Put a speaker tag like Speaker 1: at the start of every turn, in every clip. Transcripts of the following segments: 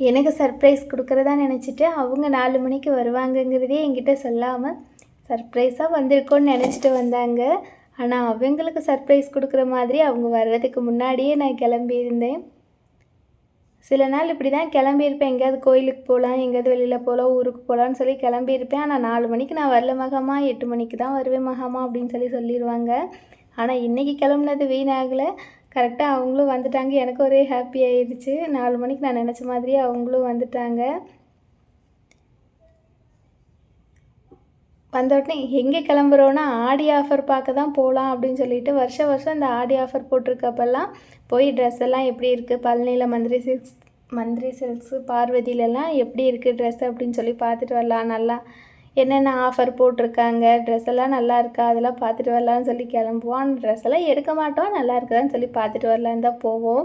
Speaker 1: எனக்கு சர்ப்ரைஸ் கொடுக்குறதா நினச்சிட்டு அவங்க 4 மணிக்கு வருவாங்கங்கிறதே என்கிட்ட சொல்லாமல் சர்ப்ரைஸாக வந்திருக்கோன்னு நினச்சிட்டு வந்தாங்க. ஆனால் அவங்களுக்கு சர்ப்ரைஸ் கொடுக்குற மாதிரி அவங்க வர்றதுக்கு முன்னாடியே நான் கிளம்பியிருந்தேன். சில நாள் இப்படி தான் கிளம்பியிருப்பேன், எங்கேயாவது கோயிலுக்கு போகலாம், எங்கேயாவது வெளியில் போகலாம், ஊருக்கு போகலான்னு சொல்லி கிளம்பியிருப்பேன். ஆனால் 4 மணிக்கு நான் வரல மகாமா, 8 மணிக்கு தான் வருவேன் மகாமா அப்படின்னு சொல்லிடுவாங்க. ஆனால் இன்றைக்கி கிளம்புனது வீணாகலை. கரெக்டாக அவங்களும் வந்துட்டாங்க. எனக்கு ஒரே ஹாப்பி ஆயிடுச்சு. 4 மணிக்கு நான் நினச்ச மாதிரியே அவங்களும் வந்துட்டாங்க. வந்த உடனே எங்கே கிளம்புறோன்னா ஆடி ஆஃபர் பார்க்க தான் போகலாம் அப்படின்னு சொல்லிட்டு வருஷம் இந்த ஆடி ஆஃபர் போட்டிருக்கப்பெல்லாம் போய் ட்ரெஸ் எல்லாம் எப்படி இருக்குது, பழனியில் மந்திரி சில்க்ஸு பார்வதியிலலாம் எப்படி இருக்குது ட்ரெஸ் அப்படின்னு சொல்லி பார்த்துட்டு வரலாம். நல்லா என்னென்ன ஆஃபர் போட்டிருக்காங்க, ட்ரெஸ் எல்லாம் நல்லா இருக்கா அதெல்லாம் பார்த்துட்டு வரலான்னு சொல்லி கிளம்புவோம். ட்ரெஸ் எல்லாம் எடுக்க மாட்டோம், நல்லா இருக்குதான்னு சொல்லி பார்த்துட்டு வரலான்னு தான் போவோம்.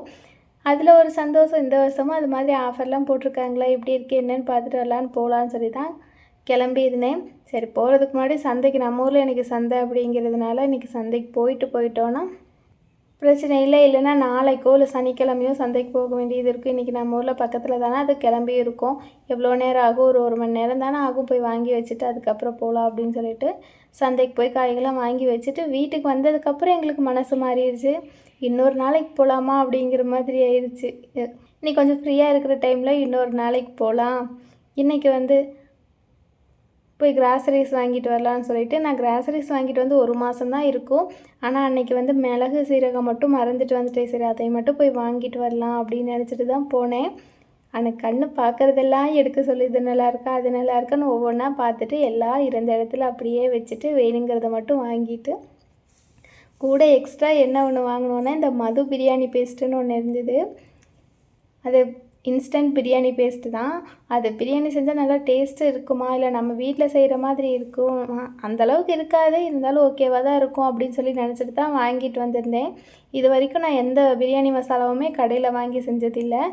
Speaker 1: அதில் ஒரு சந்தோஷம். இந்த வருஷமும் அது மாதிரி ஆஃபர்லாம் போட்டிருக்காங்களா, எப்படி இருக்குது என்னென்னு பார்த்துட்டு வரலான்னு போகலான்னு சொல்லி தான் கிளம்பியிருந்தேன். சரி, போகிறதுக்கு முன்னாடி சந்தைக்கு, நம்ம ஊரில் இன்றைக்கி சந்தை அப்படிங்கிறதுனால இன்றைக்கி சந்தைக்கு போயிட்டோன்னா பிரச்சனை இல்லை. இல்லைன்னா நாளைக்கோ இல்லை சனிக்கிழமையோ சந்தைக்கு போக வேண்டியது இருக்குது. இன்றைக்கி நம்ம ஊரில் பக்கத்தில் தானே அது கிளம்பி இருக்கும். எவ்வளோ நேரம் ஆகும், ஒரு மணி நேரம் தானே ஆகும். போய் வாங்கி வச்சுட்டு அதுக்கப்புறம் போகலாம் அப்படின்னு சொல்லிட்டு சந்தைக்கு போய் காய்களாம் வாங்கி வச்சுட்டு வீட்டுக்கு வந்ததுக்கப்புறம் எங்களுக்கு மனசு மாறிடுச்சு. இன்னொரு நாளைக்கு போகலாமா அப்படிங்கிற மாதிரி ஆயிடுச்சு. இன்னைக்கு கொஞ்சம் ஃப்ரீயாக இருக்கிற டைமில் இன்னொரு நாளைக்கு போகலாம், இன்றைக்கி போய் கிராசரிஸ் வாங்கிட்டு வரலான்னு சொல்லிட்டு நான் கிராசரிஸ் வாங்கிட்டு வந்து 1 மாதம் தான் இருக்கும். ஆனால் அன்றைக்கி மிளகு சீரகம் மட்டும் மறந்துட்டு வந்துட்டேன். சரி, அதை மட்டும் போய் வாங்கிட்டு வரலாம் அப்படின்னு நினச்சிட்டு தான் போனேன். ஆனால் கண்ணு பார்க்குறதெல்லாம் எடுக்க சொல்லி இது நல்லா இருக்கா அது நல்லா இருக்கான்னு ஒவ்வொன்றா பார்த்துட்டு எல்லாம் இருந்த இடத்துல அப்படியே வச்சுட்டு வேணுங்கிறத மட்டும் வாங்கிட்டு கூட எக்ஸ்ட்ரா என்ன ஒன்று வாங்கினோன்னா இந்த மது பிரியாணி பேஸ்ட்டுன்னு ஒன்று இருந்தது. அது இன்ஸ்டன்ட் பிரியாணி பேஸ்ட்டு தான். அது பிரியாணி செஞ்சால் நல்லா டேஸ்ட்டு இருக்குமா, இல்லை நம்ம வீட்டில் செய்கிற மாதிரி இருக்கும், அந்தளவுக்கு இருக்காது, இருந்தாலும் ஓகேவாக தான் இருக்கும் அப்படின்னு சொல்லி நினச்சிட்டு தான் வாங்கிட்டு வந்திருந்தேன். இது வரைக்கும் நான் எந்த பிரியாணி மசாலாவுமே கடையில் வாங்கி செஞ்சதில்லை.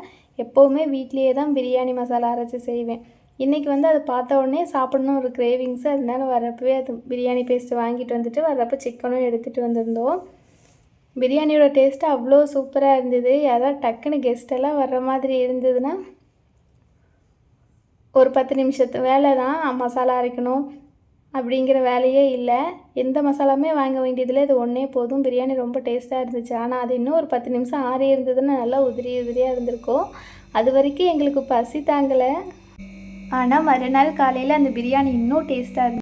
Speaker 1: எப்போவுமே வீட்லேயே தான் பிரியாணி மசாலா அரைச்சி செய்வேன். இன்றைக்கி அதை பார்த்த உடனே சாப்பிட்ணும் ஒரு கிரேவிங்ஸு. அதனால வரப்போவே அது பிரியாணி பேஸ்ட்டு வாங்கிட்டு வந்துட்டு வரப்போ சிக்கனும் எடுத்துகிட்டு வந்திருந்தோம். பிரியாணியோட டேஸ்ட்டு அவ்வளோ சூப்பராக இருந்தது. யாராவது டக்குன்னு கெஸ்ட்டெல்லாம் வர்ற மாதிரி இருந்ததுன்னா ஒரு 10 நிமிஷத்து வேலை தான். மசாலா அரைக்கணும் அப்படிங்கிற வேலையே இல்லை. எந்த மசாலாவுமே வாங்க வேண்டியதில்லை, இது ஒன்றே போதும். பிரியாணி ரொம்ப டேஸ்ட்டாக இருந்துச்சு. ஆனால் அது இன்னும் ஒரு 10 நிமிஷம் ஆறி இருந்ததுன்னா நல்லா உதிரியாக இருந்திருக்கும். அது வரைக்கும் எங்களுக்கு பசி தாங்கலை. ஆனால் மறுநாள் காலையில் அந்த பிரியாணி இன்னும் டேஸ்ட்டாக இருந்துச்சு.